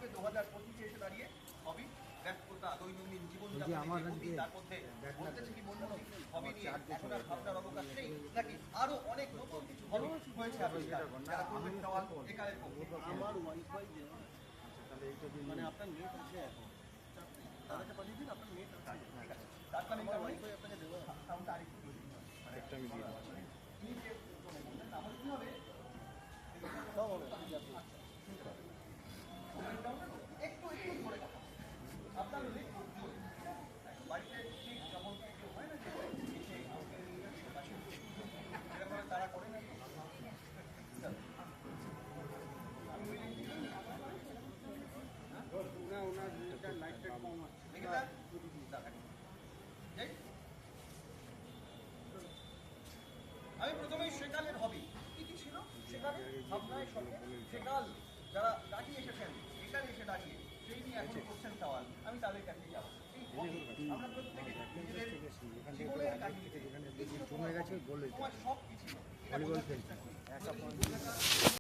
2025 এসে দাঁড়িয়ে হবি ব্যস্ততা দৈনন্দিন জীবনযাপনের তার মধ্যে বলতেছে কি বলবো হবি নিয়ে এখন আর ভাবনার অবকাশ নেই নাকি আরো অনেক নতুন কিছু হবি হয়েছে আবিষ্কার যারা করবেন সওয়াল একালের পক্ষে আমার ওয়াইফাই যে মানে আপনার নেট আছে এখন তাদেরকে পাঠিয়ে দিন আপনার নেট আছে ঠিক আছে তার মানে আমার ওয়াইফাই আপনাকে দেবো সাউন্ডটা আরেকটু বেশি একটা আমি দিয়ে দিচ্ছি তাহলে কি হবে সব হবে ঠিক আছে একটু একটু ধরে কথা আপনার বাড়িতে ঠিক যেমন হয় না যে সেরকম তারা করে না আমি প্রথমেই সেকালের হবি কি কি ছিল সেকালে ভাবনায় সঙ্গে সেকাল যারা দাঁড়িয়ে এসেছেন এখানে এসে দাঁড়িয়ে সেই নিয়ে এখন করছেন সওয়াল আমি তাদের কাছে যাবো আমরা প্রত্যেকে নিজেদের জীবনের কাহিনী জমে গেছে গোল তোমার সব কিছু ভলিবল খেলছে